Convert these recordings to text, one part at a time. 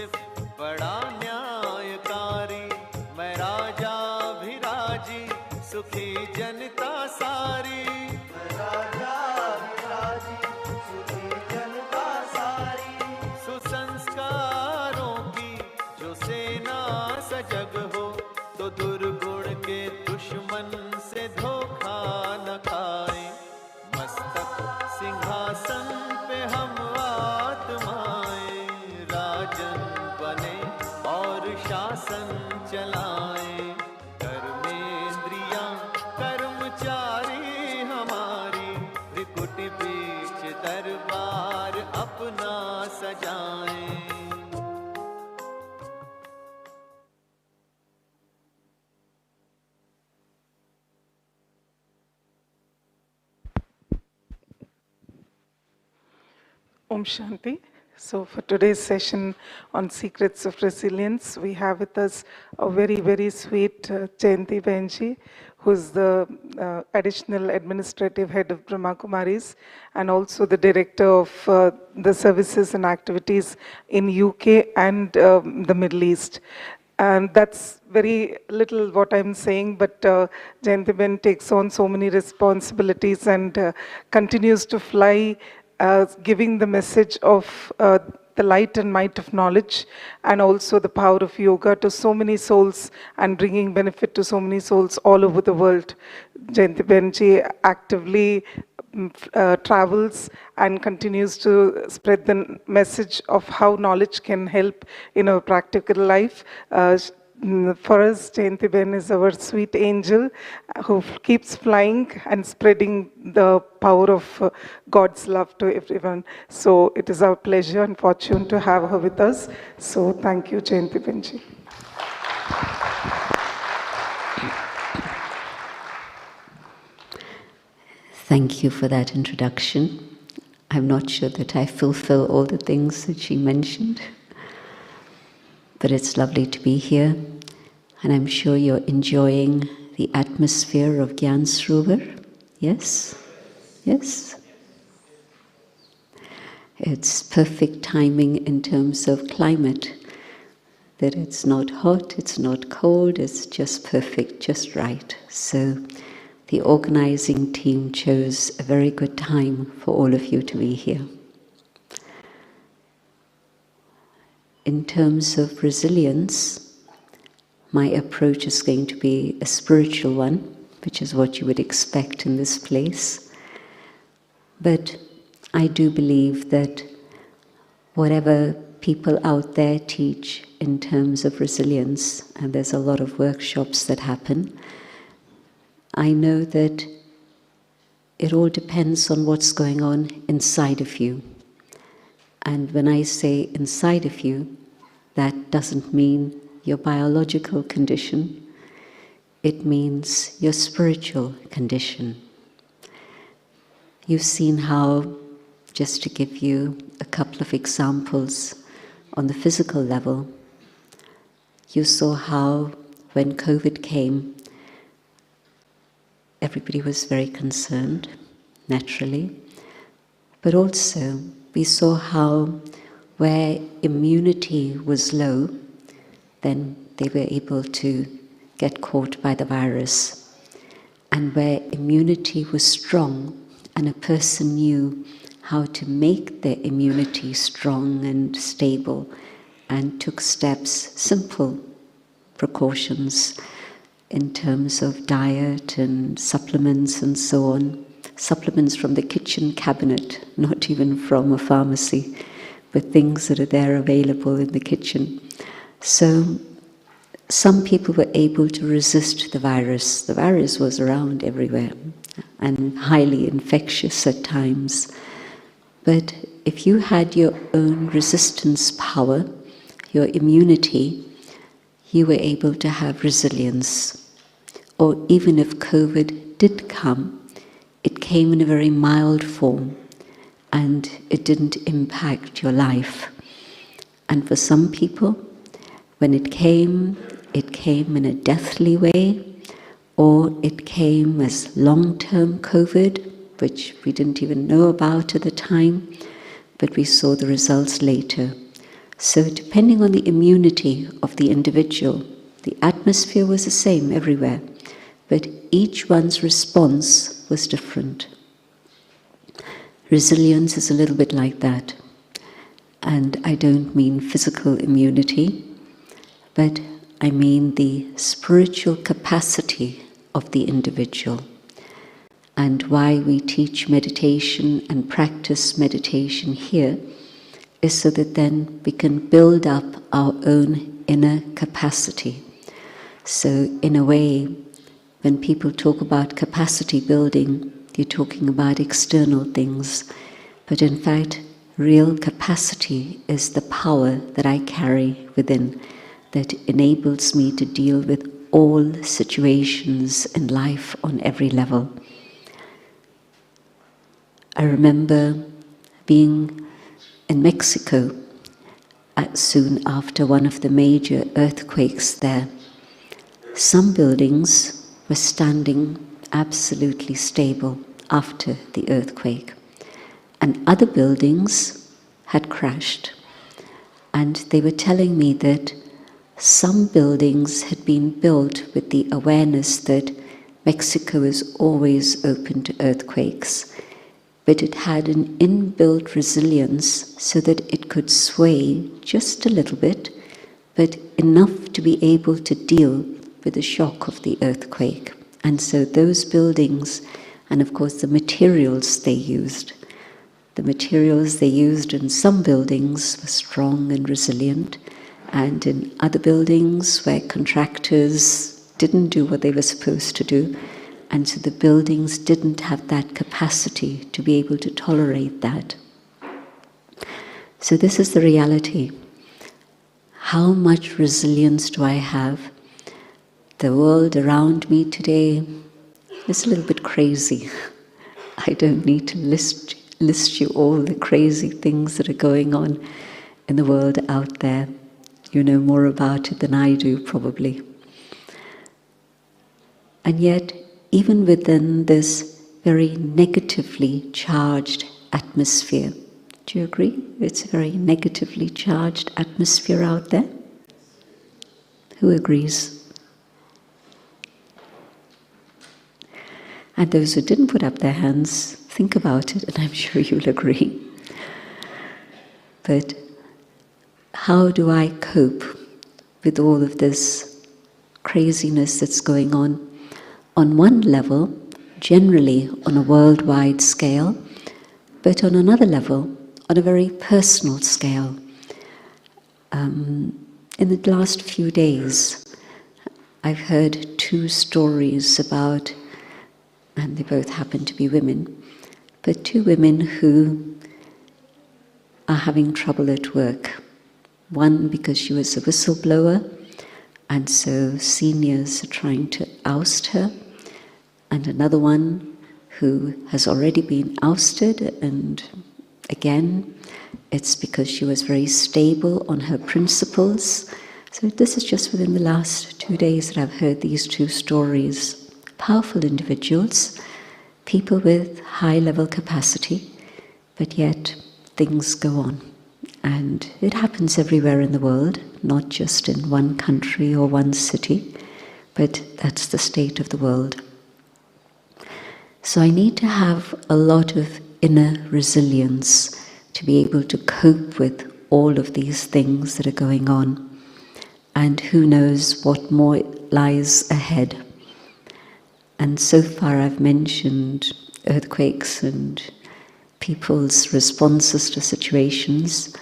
आसिफ बड़ा न्यायकारी, मैं राजा भी राजी, सुखी जनता सारी। मैं राजा भी राजी, सुखी जनता सारी। सुसंस्कारों की जो सेना सजग हो, तो दुर्गुण के दुश्मन से धोखा न खाए। मस्तक सिंहासन पे हम आत्माएं, राजन बने और शासन चलाएं। कर्मेंद्रियां कर्मचारी हमारी, त्रिकुटी बीच दरबार अपना सजाएं। Om Shanti. So for today's session on Secrets of Resilience, we have with us a very, very sweet Jayanti Benji, who's the additional administrative head of Brahma Kumaris and also the director of the services and activities in UK and the Middle East. And that's very little what I'm saying, but Jayanti Ben takes on so many responsibilities and continues to fly, giving the message of the light and might of knowledge and also the power of yoga to so many souls and bringing benefit to so many souls all over the world. Jayanti Benji actively travels and continues to spread the message of how knowledge can help in our practical life. For us, Jayanti Ben is our sweet angel who keeps flying and spreading the power of God's love to everyone. So it is our pleasure and fortune to have her with us. So thank you, Jayanti Benji. Thank you for that introduction. I'm not sure that I fulfill all the things that she mentioned, but it's lovely to be here, and I'm sure you're enjoying the atmosphere of Gyan Sarovar. Yes? Yes? It's perfect timing in terms of climate, that it's not hot, it's not cold, it's just perfect, just right. So the organizing team chose a very good time for all of you to be here. In terms of resilience, my approach is going to be a spiritual one, which is what you would expect in this place. But I do believe that whatever people out there teach in terms of resilience, and there's a lot of workshops that happen, I know that it all depends on what's going on inside of you. And when I say inside of you, that doesn't mean your biological condition, it means your spiritual condition. You've seen how, just to give you a couple of examples on the physical level, you saw how when COVID came, everybody was very concerned, naturally, but also we saw how where immunity was low, then they were able to get caught by the virus. And where immunity was strong and a person knew how to make their immunity strong and stable and took steps, simple precautions in terms of diet and supplements and so on. Supplements from the kitchen cabinet, not even from a pharmacy, but things that are there available in the kitchen. So some people were able to resist the virus. The virus was around everywhere and highly infectious at times. But if you had your own resistance power, your immunity, you were able to have resilience. Or even if COVID did come, it came in a very mild form and it didn't impact your life. And for some people, when it came in a deathly way, or it came as long-term COVID, which we didn't even know about at the time, but we saw the results later. So depending on the immunity of the individual, the atmosphere was the same everywhere, but each one's response was different. Resilience is a little bit like that. And I don't mean physical immunity, but I mean the spiritual capacity of the individual. And why we teach meditation and practice meditation here is so that then we can build up our own inner capacity. So in a way, when people talk about capacity building, they're talking about external things. But in fact, real capacity is the power that I carry within that enables me to deal with all situations in life on every level. I remember being in Mexico soon after one of the major earthquakes there. Some buildings were standing absolutely stable after the earthquake, and other buildings had crashed. And they were telling me that some buildings had been built with the awareness that Mexico is always open to earthquakes, but it had an inbuilt resilience so that it could sway just a little bit, but enough to be able to deal with the shock of the earthquake. And so those buildings, and of course the materials they used in some buildings were strong and resilient, and in other buildings where contractors didn't do what they were supposed to do, and so the buildings didn't have that capacity to be able to tolerate that. So this is the reality. How much resilience do I have? The world around me today is a little bit crazy. I don't need to list you all the crazy things that are going on in the world out there. You know more about it than I do, probably. And yet, even within this very negatively charged atmosphere, do you agree? It's a very negatively charged atmosphere out there. Who agrees? And those who didn't put up their hands, think about it, and I'm sure you'll agree. But how do I cope with all of this craziness that's going on? On one level, generally on a worldwide scale, but on another level, on a very personal scale. In the last few days, I've heard two stories about, and they both happen to be women, but two women who are having trouble at work. One because she was a whistleblower, and so seniors are trying to oust her, and another one who has already been ousted, and again, it's because she was very stable on her principles. So this is just within the last 2 days that I've heard these two stories. Powerful individuals, people with high-level capacity, but yet things go on. And it happens everywhere in the world, not just in one country or one city, but that's the state of the world. So I need to have a lot of inner resilience to be able to cope with all of these things that are going on. And who knows what more lies ahead. And so far I've mentioned earthquakes and people's responses to situations,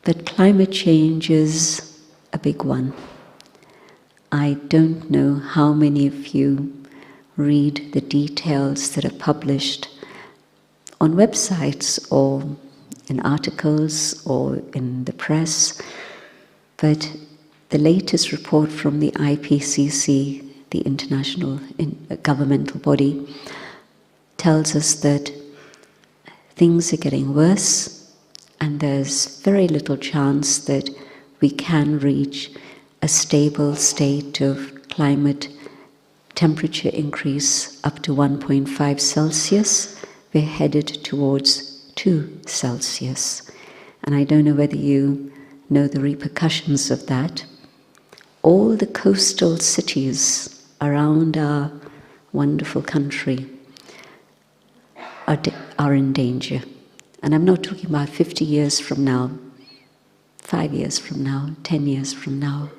but climate change is a big one. I don't know how many of you read the details that are published on websites or in articles or in the press, but the latest report from the IPCC, the international governmental body, tells us that things are getting worse, and there's very little chance that we can reach a stable state of climate temperature increase up to 1.5 Celsius. We're headed towards 2 Celsius. and I don't know whether you know the repercussions of that. All the coastal cities around our wonderful country are in danger. And I'm not talking about 50 years from now, 5 years from now, 10 years from now.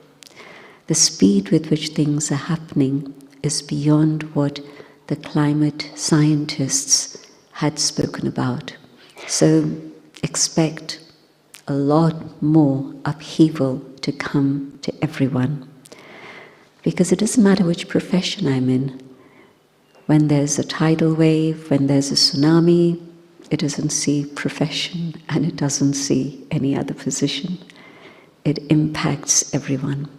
The speed with which things are happening is beyond what the climate scientists had spoken about. So expect a lot more upheaval to come to everyone. Because it doesn't matter which profession I'm in. When there's a tidal wave, when there's a tsunami, it doesn't see profession and it doesn't see any other position. It impacts everyone.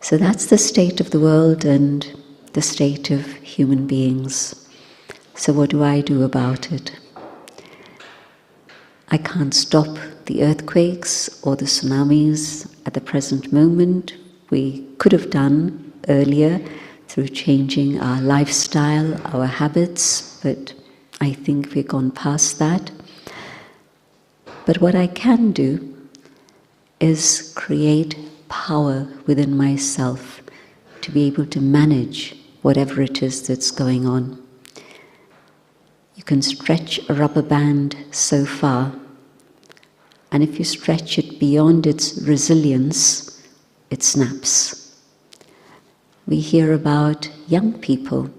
So that's the state of the world and the state of human beings. So what do I do about it? I can't stop the earthquakes or the tsunamis at the present moment. We could have done earlier through changing our lifestyle, our habits, but I think we've gone past that. But what I can do is create power within myself to be able to manage whatever it is that's going on. You can stretch a rubber band so far, and if you stretch it beyond its resilience, it snaps. We hear about young people,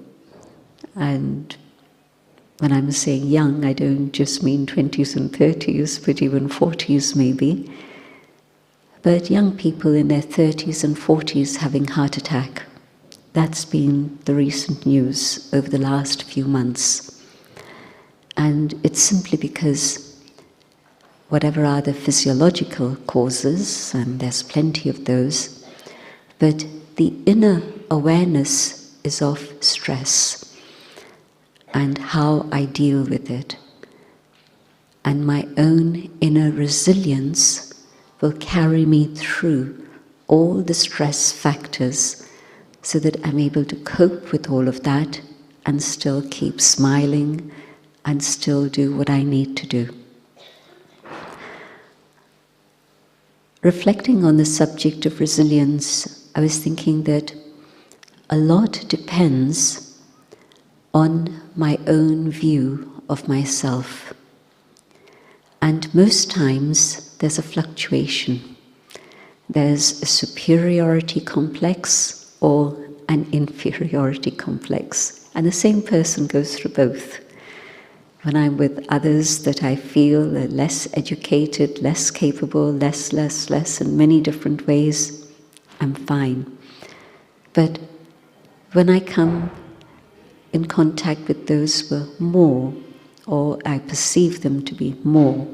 and when I'm saying young, I don't just mean 20s and 30s, but even 40s maybe. But young people in their 30s and 40s having heart attack. That's been the recent news over the last few months. And it's simply because whatever are the physiological causes, and there's plenty of those, but the inner awareness is of stress and how I deal with it. And my own inner resilience will carry me through all the stress factors so that I'm able to cope with all of that and still keep smiling and still do what I need to do. Reflecting on the subject of resilience, I was thinking that a lot depends on my own view of myself. And most times there's a fluctuation. There's a superiority complex or an inferiority complex. And the same person goes through both. When I'm with others that I feel are less educated, less capable, less, in many different ways, I'm fine. But when I come in contact with those who are more, or I perceive them to be more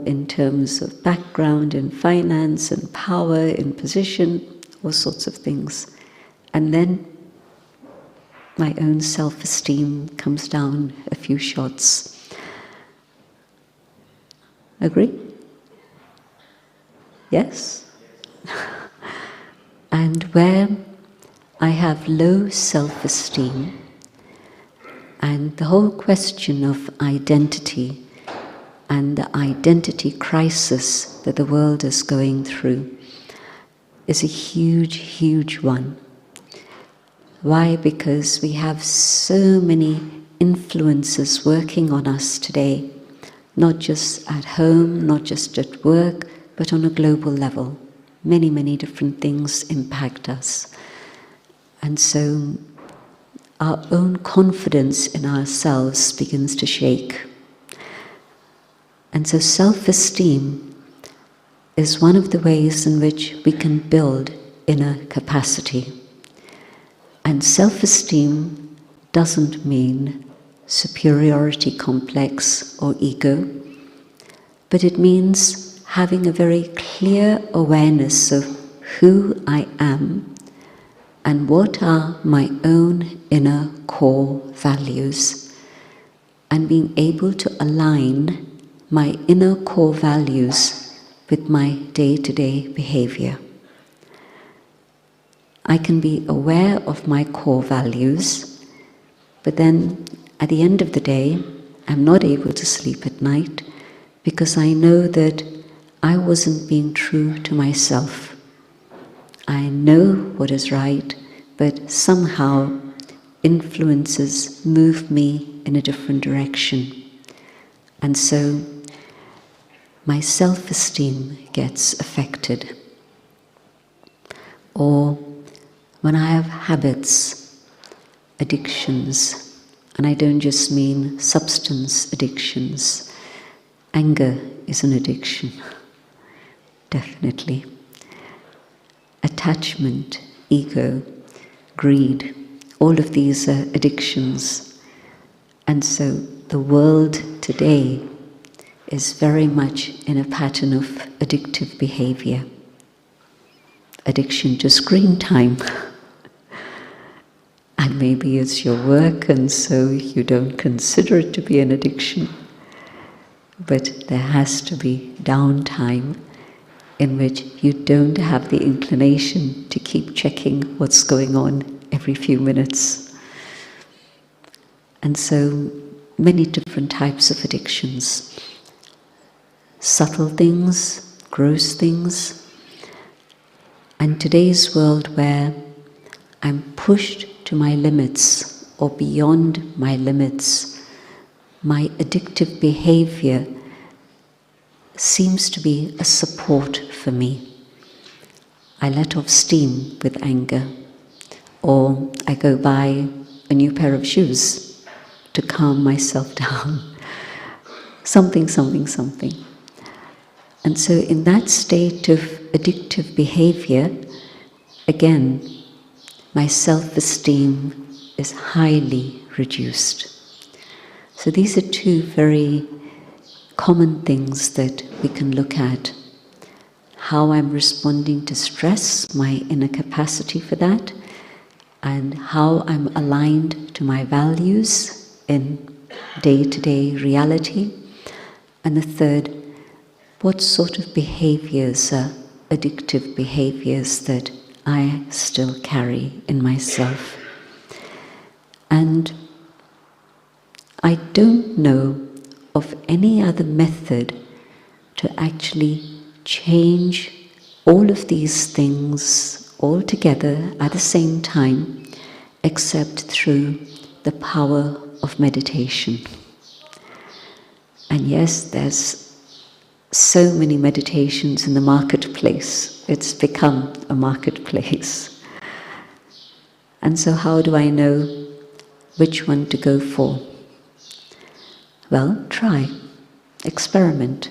in terms of background in finance and power in position, all sorts of things. And then my own self-esteem comes down a few shots. Agree? Yes? And where I have low self-esteem, and the whole question of identity and the identity crisis that the world is going through is a huge, huge one. Why? Because we have so many influences working on us today, not just at home, not just at work, but on a global level. Many, many different things impact us. And so our own confidence in ourselves begins to shake. And so self-esteem is one of the ways in which we can build inner capacity. And self-esteem doesn't mean superiority complex or ego, but it means having a very clear awareness of who I am and what are my own inner core values, and being able to align my inner core values with my day-to-day behavior. I can be aware of my core values, but then at the end of the day, I'm not able to sleep at night because I know that I wasn't being true to myself. I know what is right, but somehow influences move me in a different direction. And so my self-esteem gets affected. Or when I have habits, addictions, and I don't just mean substance addictions. Anger is an addiction, definitely. Attachment, ego, greed, all of these are addictions. And so the world today is very much in a pattern of addictive behavior. Addiction to screen time. And maybe it's your work, and so you don't consider it to be an addiction. But there has to be downtime in which you don't have the inclination to keep checking what's going on every few minutes. And so many different types of addictions. Subtle things, gross things. And today's world where I'm pushed to my limits or beyond my limits, my addictive behavior seems to be a support for me. I let off steam with anger, or I go buy a new pair of shoes to calm myself down. Something. And so in that state of addictive behavior, again, my self-esteem is highly reduced. So these are two very common things that we can look at. How I'm responding to stress, my inner capacity for that, and how I'm aligned to my values in day-to-day reality. And the third, what sort of behaviors are addictive behaviors that I still carry in myself. And I don't know of any other method to actually change all of these things all together at the same time, except through the power of meditation. And yes, there's so many meditations in the marketplace. It's become a marketplace. And so how do I know which one to go for? Well, try, experiment.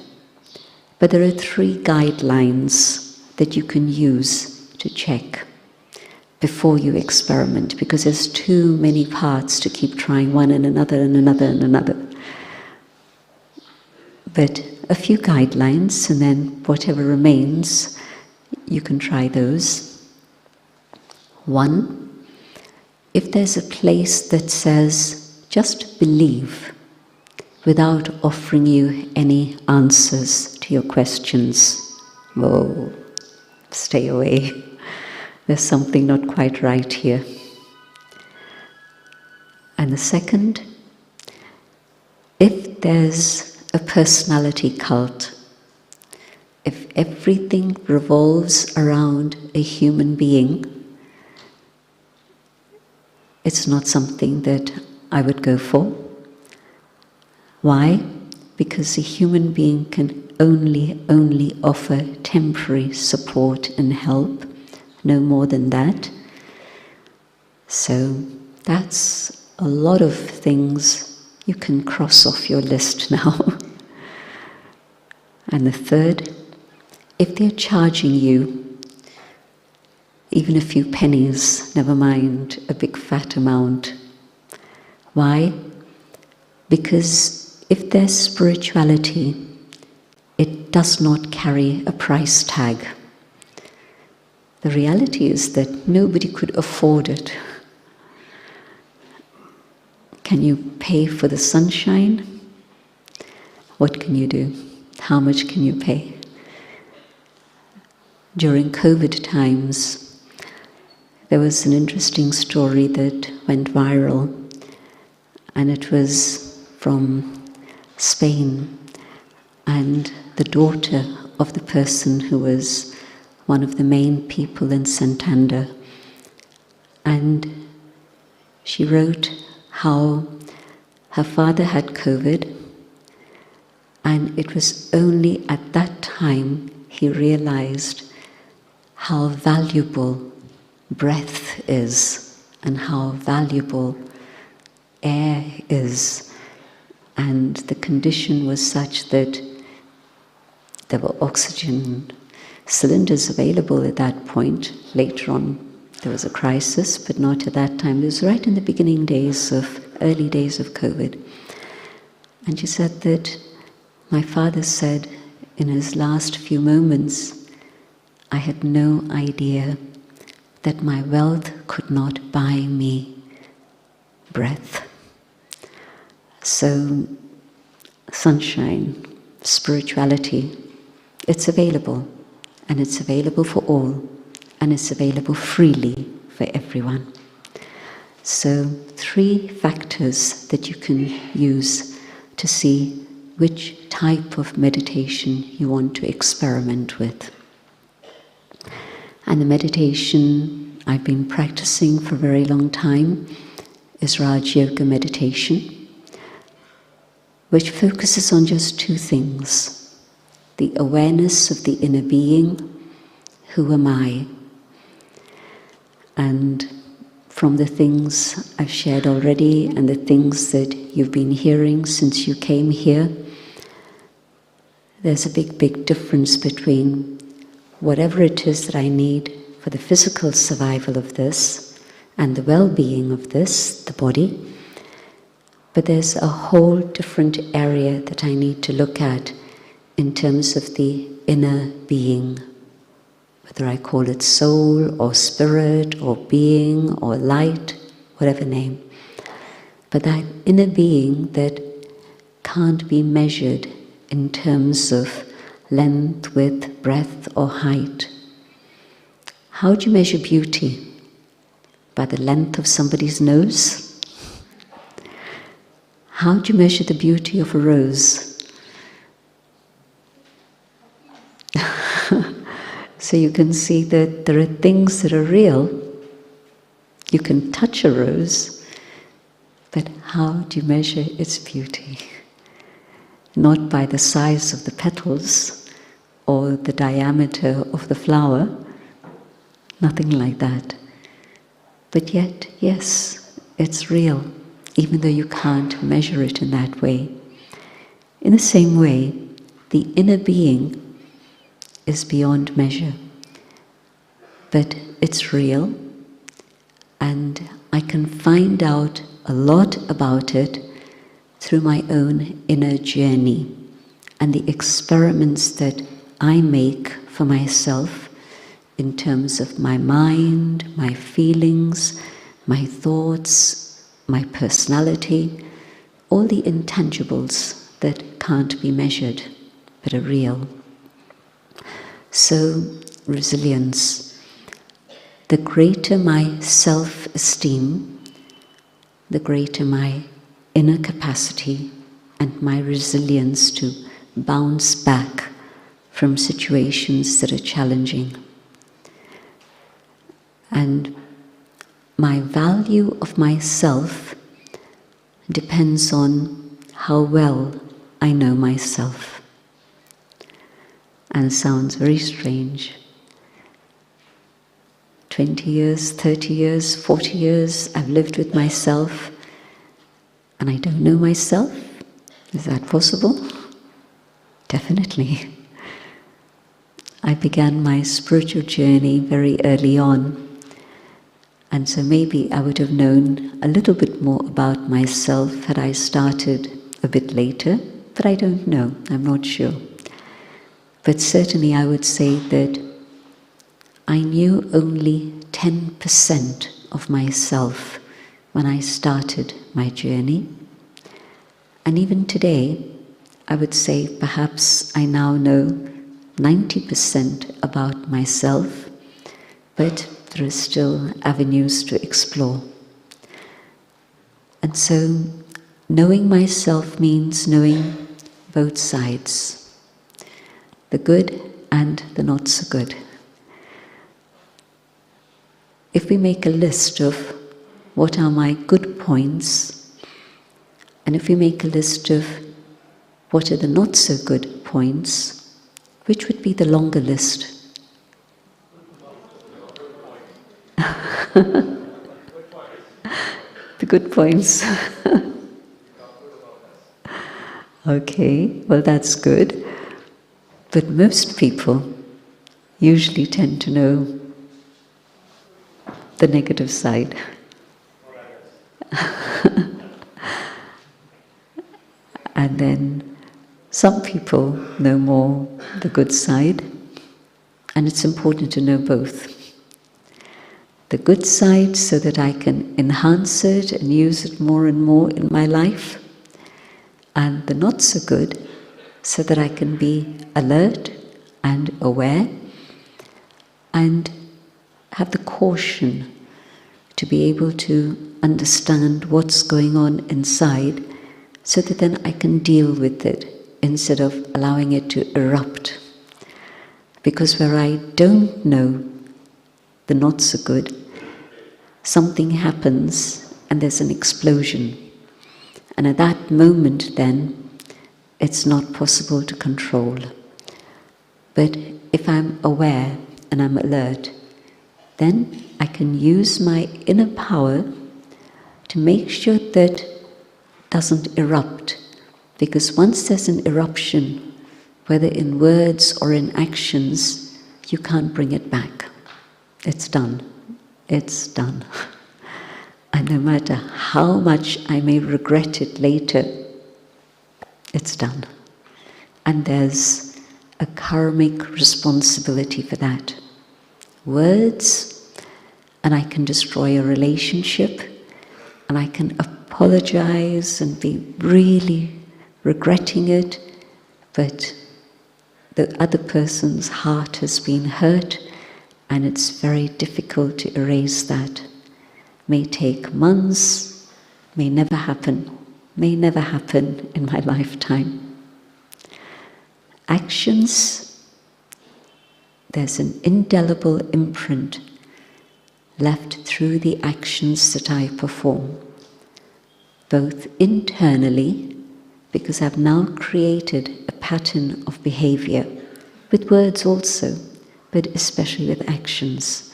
But there are 3 guidelines that you can use to check before you experiment, because there's too many parts to keep trying one and another and another and another. But a few guidelines, and then whatever remains, you can try those. 1, if there's a place that says, just believe, without offering you any answers to your questions, whoa, stay away. There's something not quite right here. And the second, if there's a personality cult, if everything revolves around a human being, it's not something that I would go for. Why? Because a human being can only offer temporary support and help, no more than that. So that's a lot of things you can cross off your list now. And the third, if they're charging you even a few pennies, never mind a big fat amount. Why? Because if there's spirituality, it does not carry a price tag. The reality is that nobody could afford it. Can you pay for the sunshine? What can you do? How much can you pay? During COVID times, there was an interesting story that went viral, and it was from Spain. and the daughter of the person who was one of the main people in Santander. And she wrote how her father had COVID, and it was only at that time he realized how valuable breath is and how valuable air is. And the condition was such that there were oxygen cylinders available at that point. Later on, there was a crisis, but not at that time. It was right in the early days of COVID. And she said that my father said in his last few moments, I had no idea that my wealth could not buy me breath. So, sunshine, spirituality, it's available, and it's available for all, and it's available freely for everyone. So, 3 factors that you can use to see which type of meditation you want to experiment with. And the meditation I've been practicing for a very long time is Raj Yoga meditation, which focuses on just 2 things: the awareness of the inner being, who am I? And from the things I've shared already and the things that you've been hearing since you came here, there's a big difference between whatever it is that I need for the physical survival of this and the well-being of this, the body, but there's a whole different area that I need to look at in terms of the inner being, whether I call it soul or spirit or being or light, whatever name. But that inner being that can't be measured in terms of length, width, breadth or height. How do you measure beauty? By the length of somebody's nose? How do you measure the beauty of a rose? So you can see that there are things that are real. You can touch a rose, but how do you measure its beauty? Not by the size of the petals or the diameter of the flower, nothing like that. But yet, yes, it's real, even though you can't measure it in that way. In the same way, the inner being is beyond measure, but it's real, and I can find out a lot about it through my own inner journey and the experiments that I make for myself in terms of my mind, my feelings, my thoughts, my personality, all the intangibles that can't be measured but are real. So, resilience. The greater my self-esteem, the greater my inner capacity and my resilience to bounce back from situations that are challenging. And my value of myself depends on how well I know myself. And sounds very strange. 20 years, 30 years, 40 years, I've lived with myself, and I don't know myself? Is that possible? Definitely. I began my spiritual journey very early on, and so maybe I would have known a little bit more about myself had I started a bit later, but I don't know, I'm not sure. But certainly I would say that I knew only 10% of myself when I started my journey. And even today, I would say perhaps I now know 90% about myself, but there are still avenues to explore. And so, knowing myself means knowing both sides. the good and the not so good. If we make a list of what are my good points, and if we make a list of what are the not so good points, which would be the longer list? The good points. Okay, well that's good. But most people usually tend to know the negative side. And then some people know more the good side, and it's important to know both. The good side so that I can enhance it and use it more and more in my life, and the not so good so that I can be alert and aware and have the caution to be able to understand what's going on inside so that then I can deal with it instead of allowing it to erupt. Because where I don't know the not so good, something happens and there's an explosion. And at that moment then, it's not possible to control. But if I'm aware and I'm alert, then I can use my inner power to make sure that it doesn't erupt. Because once there's an eruption, whether in words or in actions, you can't bring it back. It's done. It's done. And no matter how much I may regret it later, it's done. And there's a karmic responsibility for that. Words, and I can destroy a relationship, and I can apologize and be really regretting it, but the other person's heart has been hurt, and it's very difficult to erase that. May take months, may never happen in my lifetime. Actions, there's an indelible imprint left through the actions that I perform, both internally, because I've now created a pattern of behavior, with words also, but especially with actions.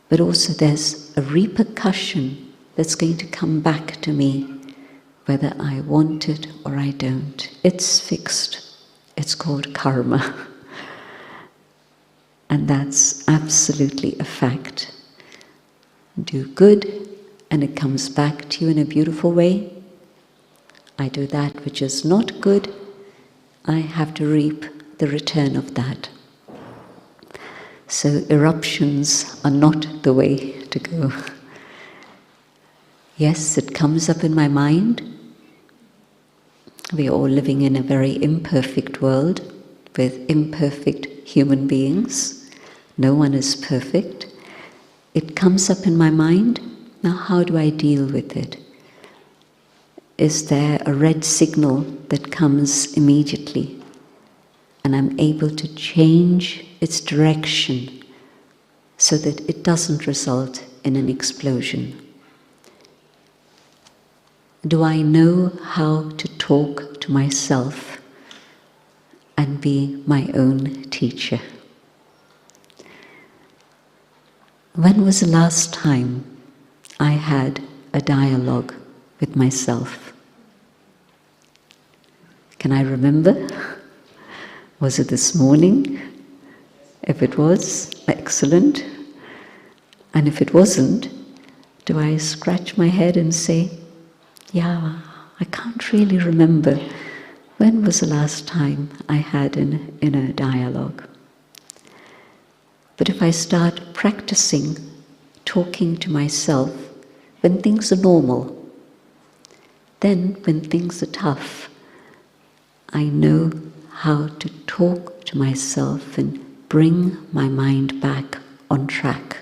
But also there's a repercussion that's going to come back to me, whether I want it or I don't. It's fixed. It's called karma. And that's absolutely a fact. Do good, and it comes back to you in a beautiful way. I do that which is not good, I have to reap the return of that. So eruptions are not the way to go. Yes, it comes up in my mind. We are all living in a very imperfect world with imperfect human beings. No one is perfect. It comes up in my mind. Now how do I deal with it? Is there a red signal that comes immediately? And I'm able to change its direction so that it doesn't result in an explosion. Do I know how to talk to myself and be my own teacher? When was the last time I had a dialogue with myself? Can I remember? Was it this morning? If it was, excellent. And if it wasn't, do I scratch my head and say, yeah, I can't really remember. When was the last time I had an inner dialogue? But if I start practicing talking to myself when things are normal, then when things are tough, I know how to talk to myself and bring my mind back on track.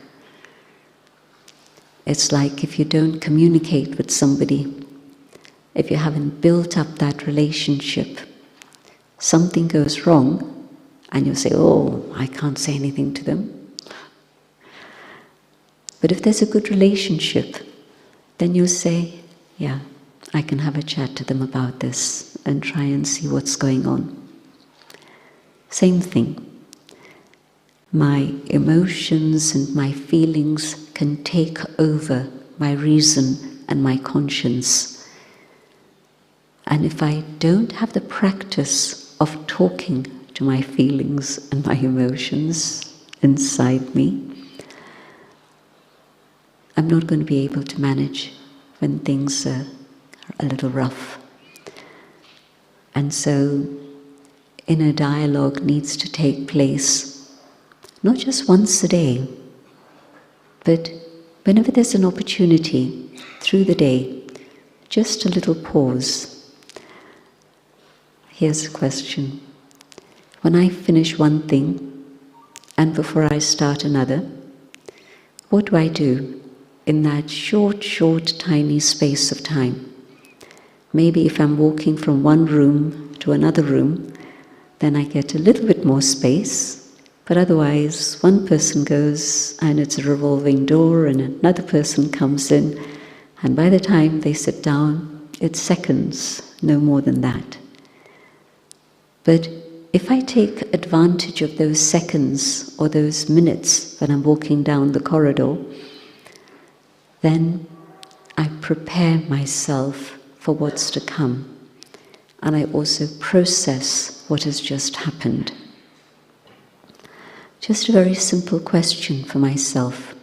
It's like if you don't communicate with somebody, if you haven't built up that relationship, something goes wrong And you'll say, oh, I can't say anything to them. But if there's a good relationship, then you'll say, yeah, I can have a chat to them about this and try and see what's going on. Same thing. My emotions and my feelings can take over my reason and my conscience. And if I don't have the practice of talking to my feelings and my emotions inside me, I'm not going to be able to manage when things are a little rough. And so inner dialogue needs to take place not just once a day, but whenever there's an opportunity through the day, just a little pause. Here's a question. When I finish one thing and before I start another, what do I do in that short, tiny space of time? Maybe if I'm walking from one room to another room, then I get a little bit more space. But otherwise, one person goes and it's a revolving door and another person comes in, and by the time they sit down, it's seconds, no more than that. But if I take advantage of those seconds or those minutes that I'm walking down the corridor, then I prepare myself for what's to come, and I also process what has just happened. Just a very simple question for myself.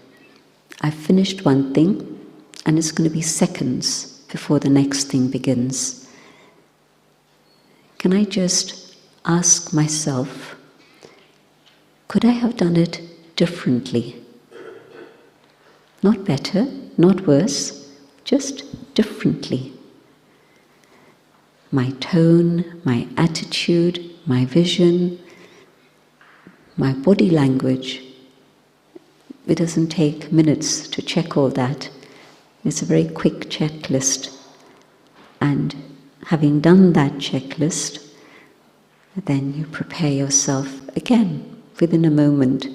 I've finished one thing, and it's going to be seconds before the next thing begins. Can I just ask myself, could I have done it differently? Not better, not worse, just differently. My tone, my attitude, my vision, my body language. It doesn't take minutes to check all that. It's a very quick checklist. And having done that checklist, then you prepare yourself again within a moment.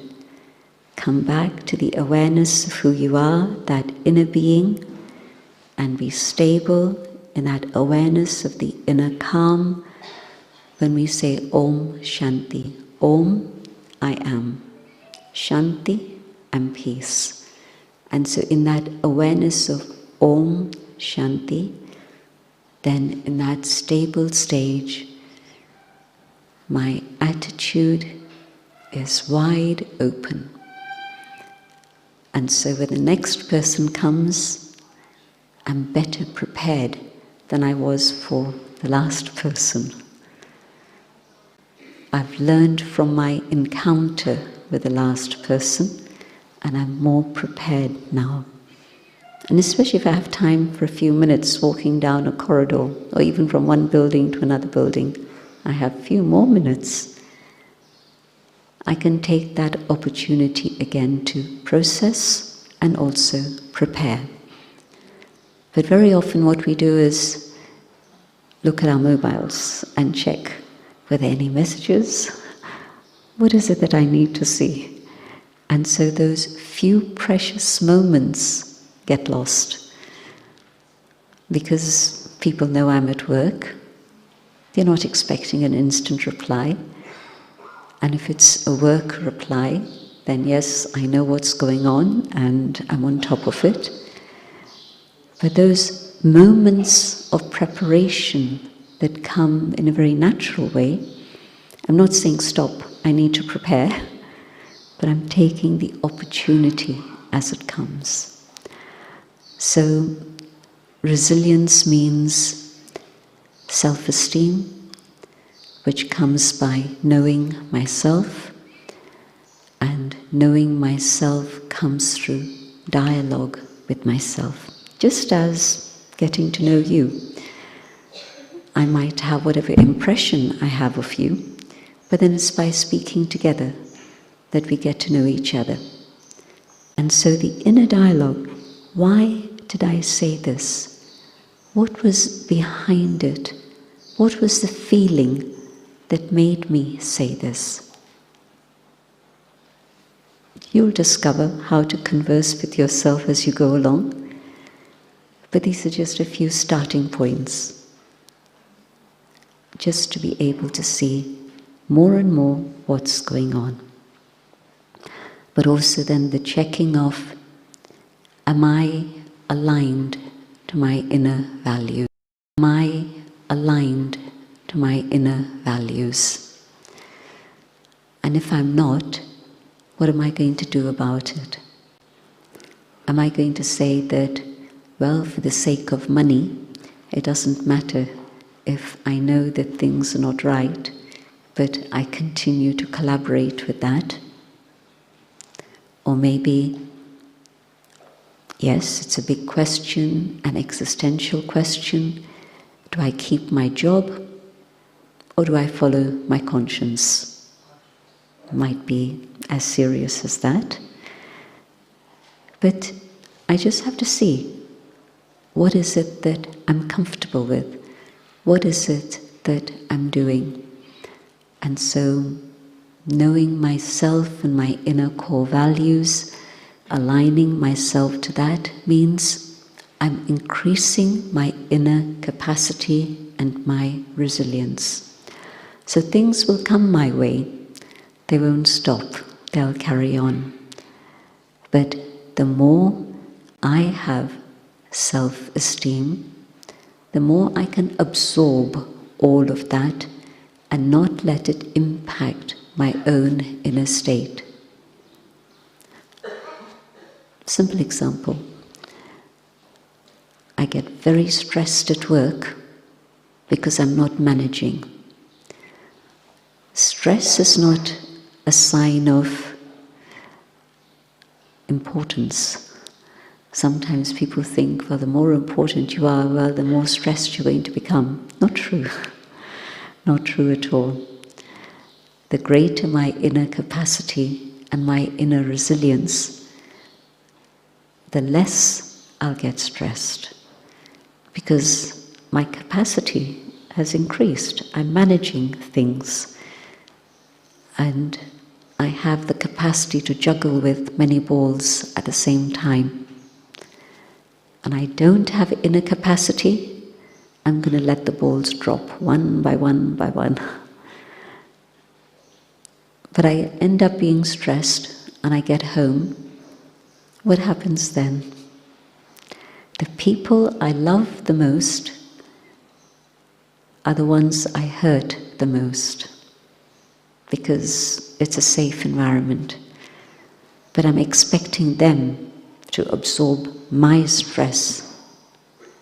Come back to the awareness of who you are, that inner being, and be stable in that awareness of the inner calm when we say Om Shanti. Om, I am. Shanti, and peace. And so in that awareness of Om Shanti, then in that stable stage, my attitude is wide open. And so when the next person comes, I'm better prepared than I was for the last person. I've learned from my encounter with the last person, and I'm more prepared now. And especially if I have time for a few minutes walking down a corridor, or even from one building to another building, I have a few more minutes. I can take that opportunity again to process and also prepare. But very often what we do is look at our mobiles and check, were there any messages? What is it that I need to see? And so those few precious moments get lost. Because people know I'm at work, they're not expecting an instant reply. And if it's a work reply, then yes, I know what's going on and I'm on top of it. But those moments of preparation that come in a very natural way, I'm not saying stop, I need to prepare, but I'm taking the opportunity as it comes. So resilience means self-esteem, which comes by knowing myself, and knowing myself comes through dialogue with myself. Just as getting to know you. I might have whatever impression I have of you, but then it's by speaking together that we get to know each other. And so the inner dialogue, why did I say this? What was behind it? What was the feeling that made me say this? You'll discover how to converse with yourself as you go along. But these are just a few starting points, just to be able to see more and more what's going on. But also then the checking of, am I aligned to my inner values? Am I aligned to my inner values? And if I'm not, what am I going to do about it? Am I going to say that, well, for the sake of money, it doesn't matter if I know that things are not right, but I continue to collaborate with that? Or maybe, yes, it's a big question, an existential question. Do I keep my job or do I follow my conscience? Might be as serious as that. But I just have to see, what is it that I'm comfortable with? What is it that I'm doing? And so, knowing myself and my inner core values, aligning myself to that means I'm increasing my inner capacity and my resilience. So things will come my way. They won't stop. They'll carry on. But the more I have self-esteem, the more I can absorb all of that and not let it impact my own inner state. Simple example. I get very stressed at work because I'm not managing. Stress is not a sign of importance. Sometimes people think, well, the more important you are, well, the more stressed you're going to become. Not true. Not true at all. The greater my inner capacity and my inner resilience, the less I'll get stressed. Because my capacity has increased. I'm managing things. And I have the capacity to juggle with many balls at the same time. And I don't have inner capacity, I'm going to let the balls drop one by one by one. But I end up being stressed and I get home. What happens then? The people I love the most are the ones I hurt the most, because it's a safe environment. But I'm expecting them to absorb my stress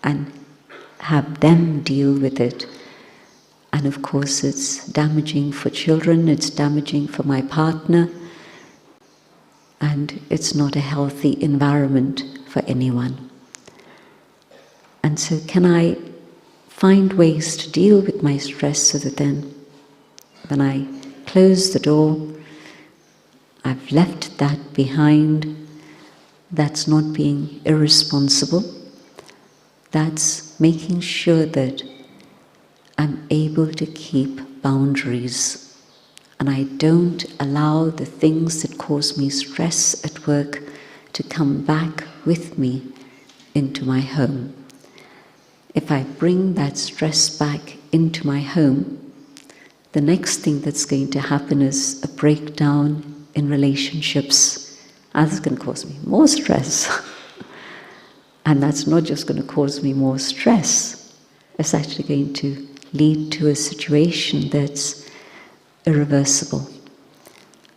and have them deal with it. And of course it's damaging for children, it's damaging for my partner, and it's not a healthy environment for anyone. And so can I find ways to deal with my stress so that then when I close the door, I've left that behind. That's not being irresponsible. That's making sure that I'm able to keep boundaries and I don't allow the things that cause me stress at work to come back with me into my home. If I bring that stress back into my home, the next thing that's going to happen is a breakdown in relationships. And that's going to cause me more stress. And that's not just going to cause me more stress, it's actually going to lead to a situation that's irreversible.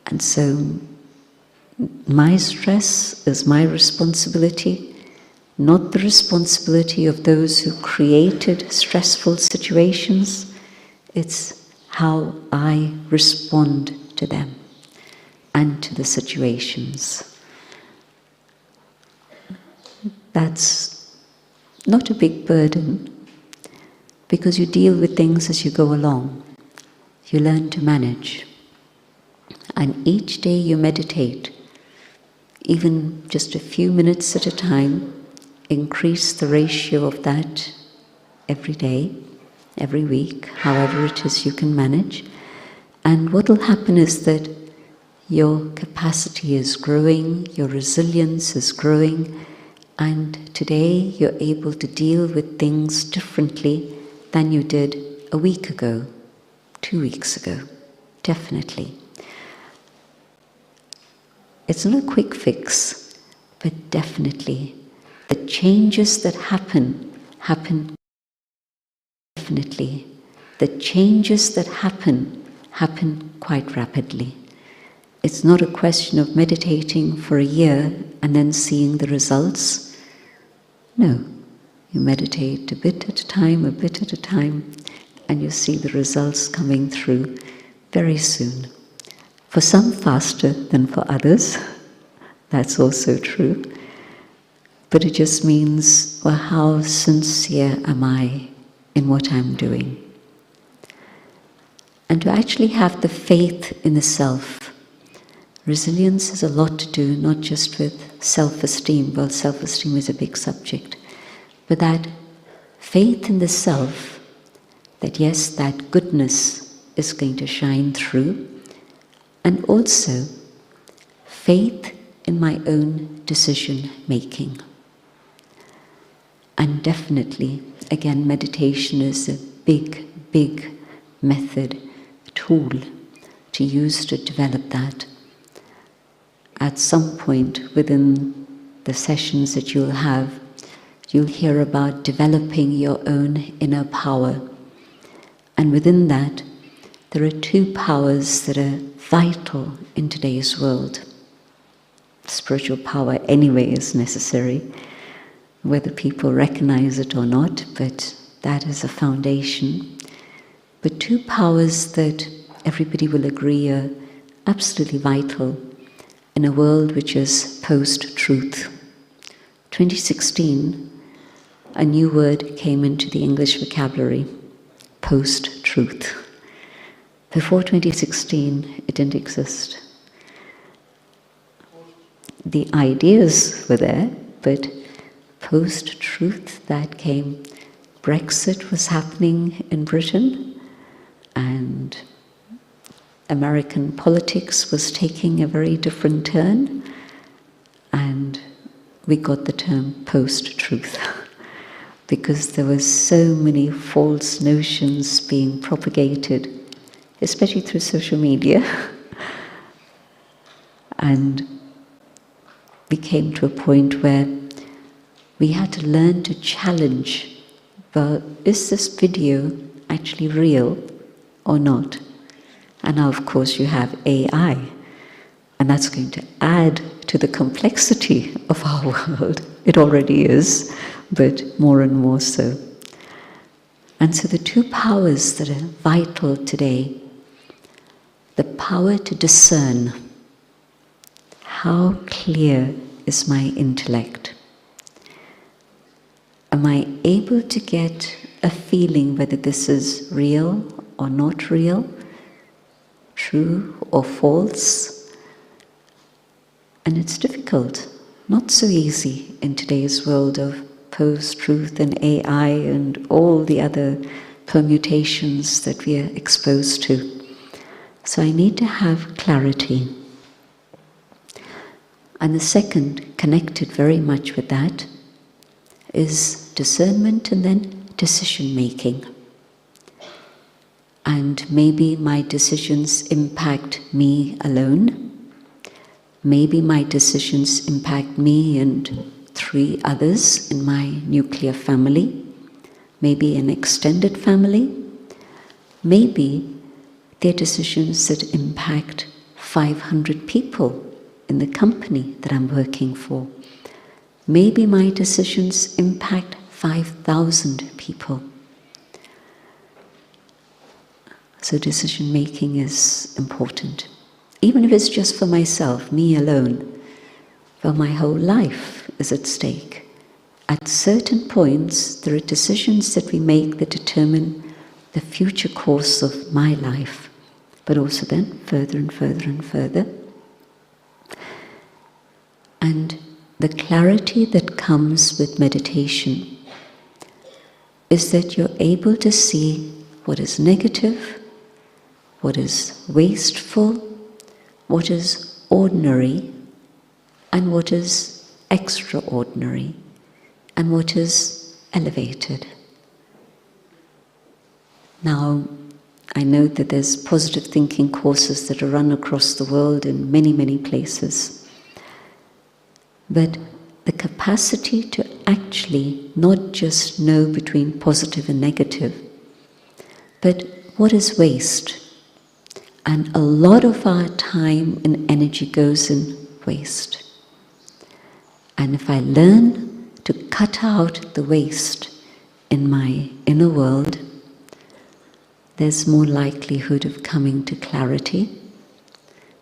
And so my stress is my responsibility, not the responsibility of those who created stressful situations. It's how I respond to them and to the situations. That's not a big burden, because you deal with things as you go along. You learn to manage. And each day you meditate, even just a few minutes at a time, increase the ratio of that every day, every week, however it is you can manage. And what will happen is that your capacity is growing, your resilience is growing, and today you're able to deal with things differently than you did a week ago, 2 weeks ago, definitely. It's not a quick fix, but definitely the changes that happen definitely. The changes that happen quite rapidly. It's not a question of meditating for a year and then seeing the results. No, you meditate a bit at a time, and you see the results coming through very soon. For some faster than for others, that's also true. But it just means, well, how sincere am I in what I'm doing? And to actually have the faith in the self. Resilience has a lot to do, not just with self-esteem. Well, self-esteem is a big subject. But that faith in the self, that yes, that goodness is going to shine through, and also faith in my own decision-making. And definitely, again, meditation is a big, big method, tool to use to develop that. At some point within the sessions that you'll have, you'll hear about developing your own inner power. And within that, there are two powers that are vital in today's world. Spiritual power anyway is necessary, whether people recognize it or not, but that is a foundation. But two powers that everybody will agree are absolutely vital in a world which is post-truth. 2016, a new word came into the English vocabulary, post-truth. Before 2016, it didn't exist. The ideas were there, but post-truth, that came. Brexit was happening in Britain, and American politics was taking a very different turn, and we got the term post-truth because there were so many false notions being propagated, especially through social media. And we came to a point where we had to learn to challenge, well, is this video actually real or not? And now, of course, you have AI, and that's going to add to the complexity of our world. It already is, but more and more so. And so the two powers that are vital today, the power to discern. How clear is my intellect? Am I able to get a feeling whether this is real or not real? True or false? And it's difficult, not so easy in today's world of post-truth and AI and all the other permutations that we are exposed to. So I need to have clarity. And the second, connected very much with that, is discernment and then decision-making. And maybe my decisions impact me alone. Maybe my decisions impact me and 3 others in my nuclear family. Maybe an extended family. Maybe they're decisions that impact 500 people in the company that I'm working for. Maybe my decisions impact 5,000 people. So decision-making is important. Even if it's just for myself, me alone. Well, my whole life is at stake. At certain points, there are decisions that we make that determine the future course of my life, but also then further and further and further. And the clarity that comes with meditation is that you're able to see what is negative, what is wasteful, what is ordinary and what is extraordinary and what is elevated. Now, I know that there's positive thinking courses that are run across the world in many, many places. But the capacity to actually not just know between positive and negative, but what is waste? And a lot of our time and energy goes in waste. And if I learn to cut out the waste in my inner world, there's more likelihood of coming to clarity.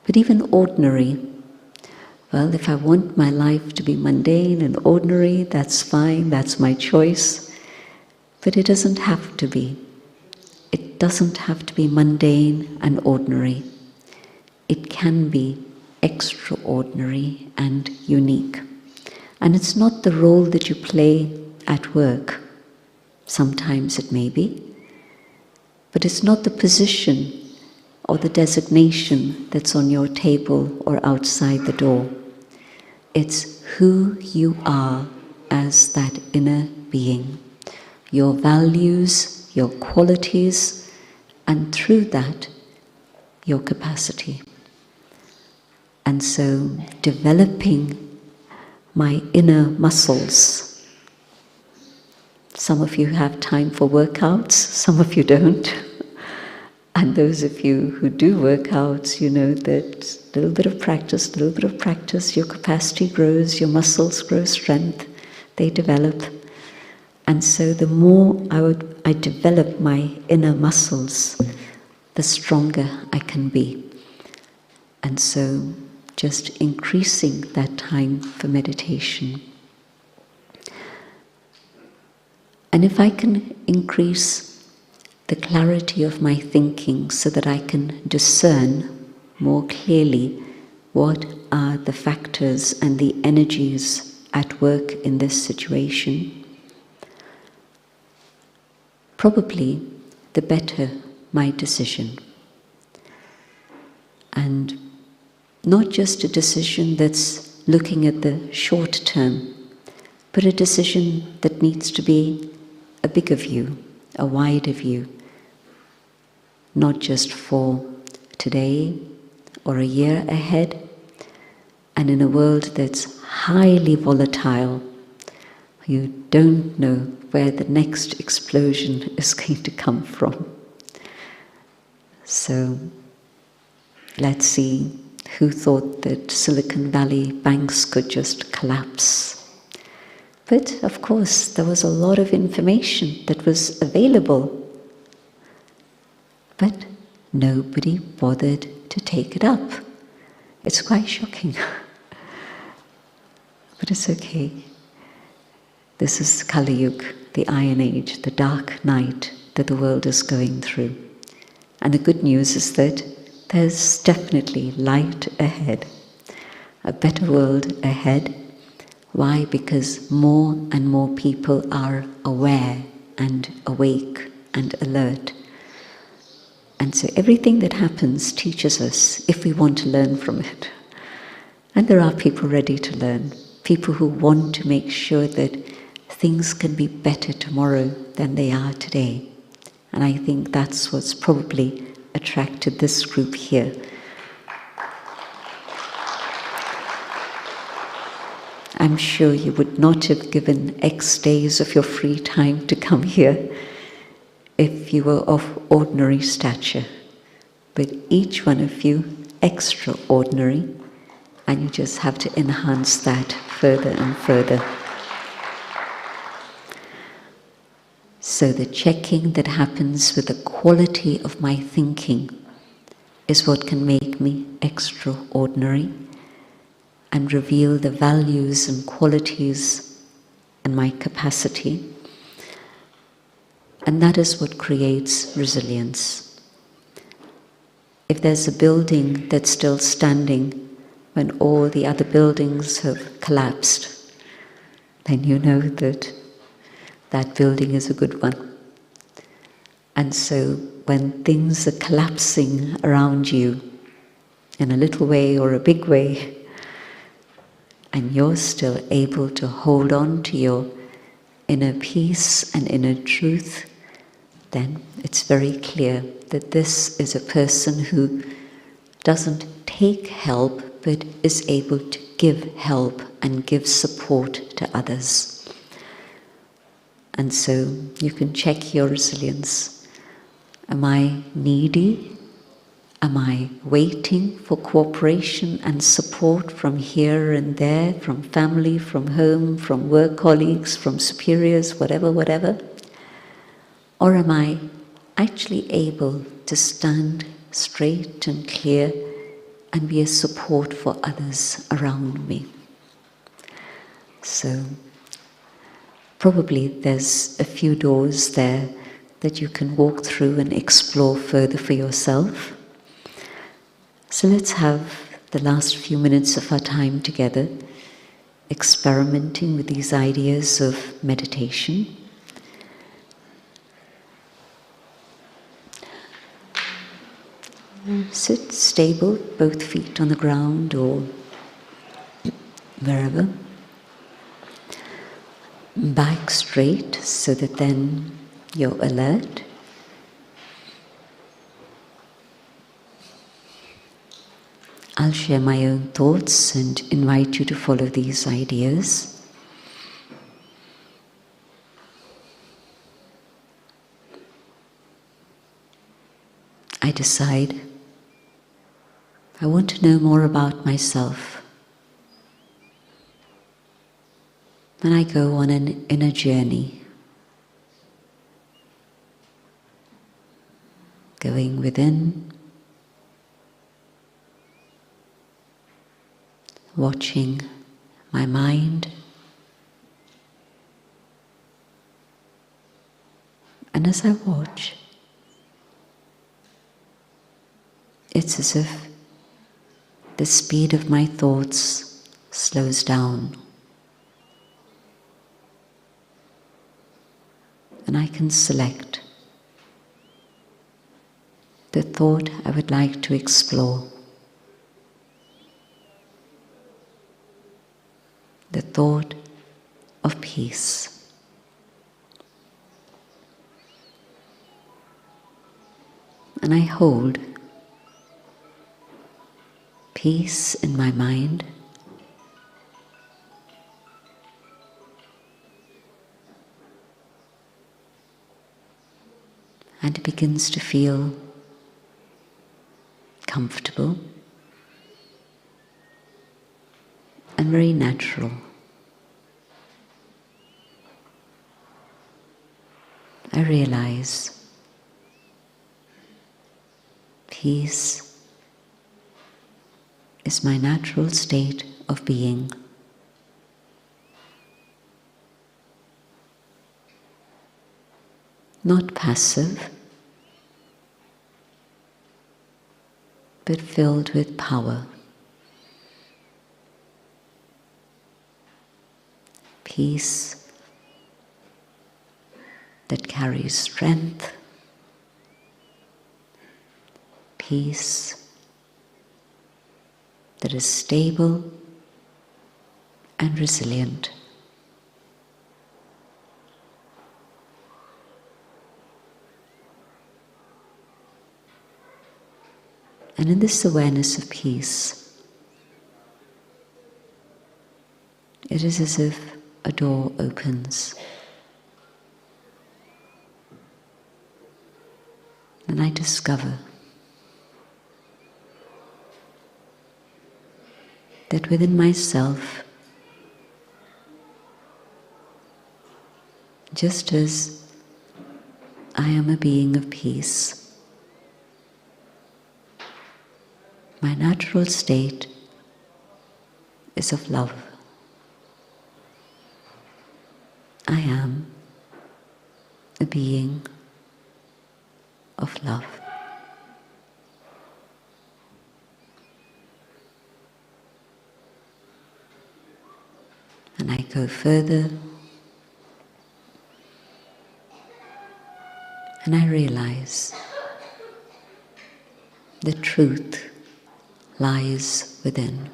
But even ordinary, well, if I want my life to be mundane and ordinary, that's fine, that's my choice. But it doesn't have to be. It doesn't have to be mundane and ordinary. It can be extraordinary and unique. And it's not the role that you play at work. Sometimes it may be. But it's not the position or the designation that's on your table or outside the door. It's who you are as that inner being, your values, your qualities, and through that, your capacity. And so, developing my inner muscles. Some of you have time for workouts, some of you don't. And those of you who do workouts, you know that a little bit of practice, your capacity grows, your muscles grow strength, they develop. And so the more I develop my inner muscles, the stronger I can be. And so just increasing that time for meditation. And if I can increase the clarity of my thinking so that I can discern more clearly what are the factors and the energies at work in this situation, probably the better my decision. And not just a decision that's looking at the short term, but a decision that needs to be a bigger view, a wider view, not just for today or a year ahead. And in a world that's highly volatile, you don't know where the next explosion is going to come from. So let's see who thought that Silicon Valley banks could just collapse. But of course, there was a lot of information that was available, but nobody bothered to take it up. It's quite shocking. But it's okay. This is Kali Yuga, the Iron Age, the dark night that the world is going through. And the good news is that there's definitely light ahead, a better world ahead. Why? Because more and more people are aware and awake and alert. And so everything that happens teaches us if we want to learn from it. And there are people ready to learn, people who want to make sure that things can be better tomorrow than they are today. And I think that's what's probably attracted this group here. I'm sure you would not have given X days of your free time to come here if you were of ordinary stature. But each one of you, extraordinary, and you just have to enhance that further and further. So the checking that happens with the quality of my thinking is what can make me extraordinary and reveal the values and qualities and my capacity. And that is what creates resilience. If there's a building that's still standing when all the other buildings have collapsed, then you know that that building is a good one. And so when things are collapsing around you, in a little way or a big way, and you're still able to hold on to your inner peace and inner truth, then it's very clear that this is a person who doesn't take help, but is able to give help and give support to others. And so you can check your resilience. Am I needy? Am I waiting for cooperation and support from here and there, from family, from home, from work colleagues, from superiors, whatever? Or am I actually able to stand straight and clear and be a support for others around me? So probably there's a few doors there that you can walk through and explore further for yourself. So let's have the last few minutes of our time together experimenting with these ideas of meditation. Sit stable, both feet on the ground or wherever. Back straight so that then you're alert. I'll share my own thoughts and invite you to follow these ideas. I decide I want to know more about myself. And I go on an inner journey, going within, watching my mind, and as I watch, it's as if the speed of my thoughts slows down, and I can select the thought I would like to explore. The thought of peace. And I hold peace in my mind, and it begins to feel comfortable and very natural. I realize peace is my natural state of being. Not passive, but filled with power. Peace that carries strength. Peace that is stable and resilient. And in this awareness of peace, it is as if a door opens. And I discover that within myself, just as I am a being of peace, my natural state is of love. I am a being of love. And I go further, and I realize the truth lies within.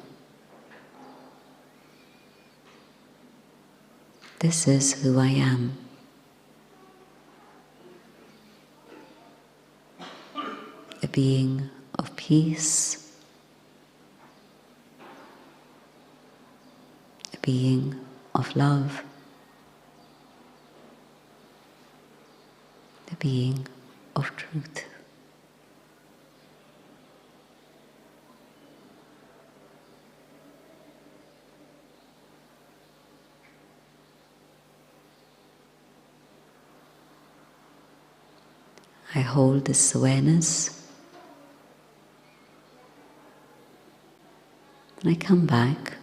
This is who I am. A being of peace, a being of love, a being of truth. I hold this awareness and I come back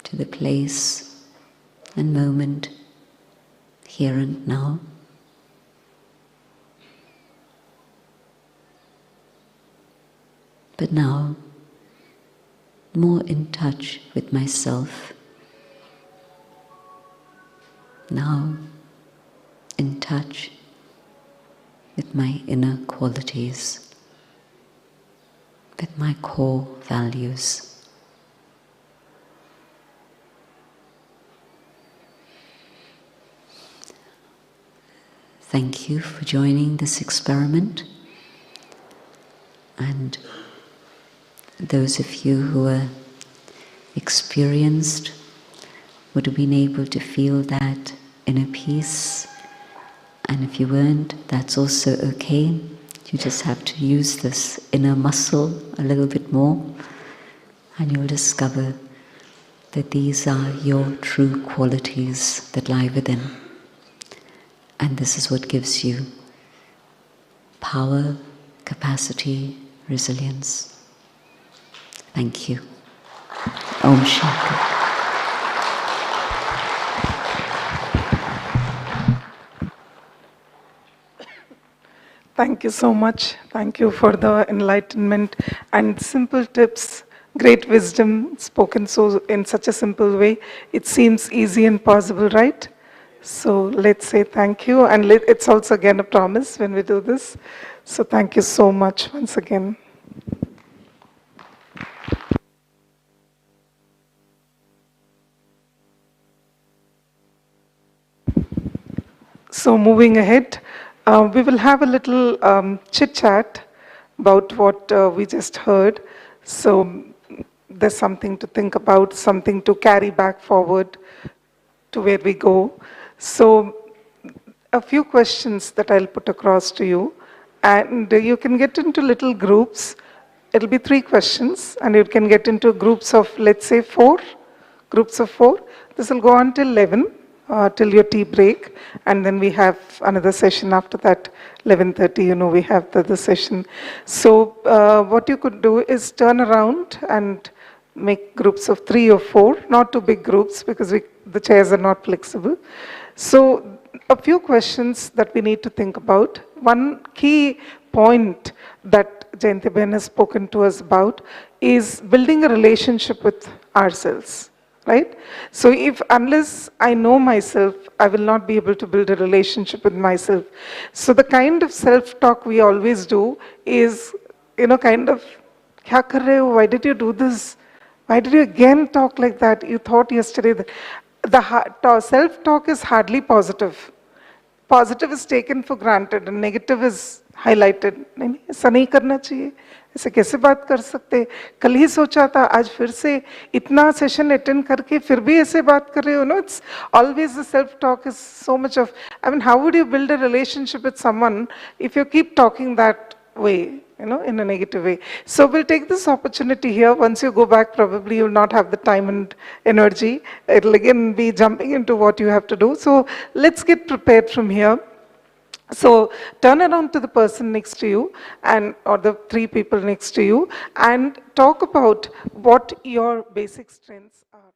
to the place and moment here and now. But now, more in touch with myself. Now, in touch with my inner qualities, with my core values. Thank you for joining this experiment, and those of you who are experienced would have been able to feel that inner peace. And if you weren't, that's also okay. You just have to use this inner muscle a little bit more, and you'll discover that these are your true qualities that lie within. And this is what gives you power, capacity, resilience. Thank you. Om Shanti. Thank you so much. Thank you for the enlightenment and simple tips, great wisdom spoken so in such a simple way. It seems easy and possible, right? So let's say thank you, and it's also again a promise when we do this. So thank you so much once again. So moving ahead, we will have a little chit-chat about what we just heard. So there's something to think about, something to carry back forward to where we go. So a few questions that I'll put across to you, and you can get into little groups. It'll be 3 questions, and you can get into groups of, let's say, 4, groups of 4. This will go on till 11. Till your tea break, and then we have another session after that, 11:30, we have the session. So what you could do is turn around and make groups of 3 or 4, not too big groups because the chairs are not flexible. So a few questions that we need to think about. One key point that Jayanti Ben has spoken to us about is building a relationship with ourselves. Right? So unless I know myself, I will not be able to build a relationship with myself. So the kind of self-talk we always do is, kind of, "Kya kar rahe ho? Why did you do this? Why did you again talk like that? You thought yesterday that..." The self-talk is hardly positive. Positive is taken for granted and negative is highlighted. नहीं, ऐसा नहीं करना चाहिए. ऐसे कैसे बात कर सकते? कल ही सोचा था, आज फिर से इतना सेशन अटेंड करके फिर भी ऐसे बात कर रहे हो. No, it's always the self-talk is so much of. I mean, how would you build a relationship with someone if you keep talking that way? In a negative way. So we'll take this opportunity here. Once you go back, probably you'll not have the time and energy. It'll again be jumping into what you have to do. So let's get prepared from here. So turn around to the person next to you or the 3 people next to you and talk about what your basic strengths are.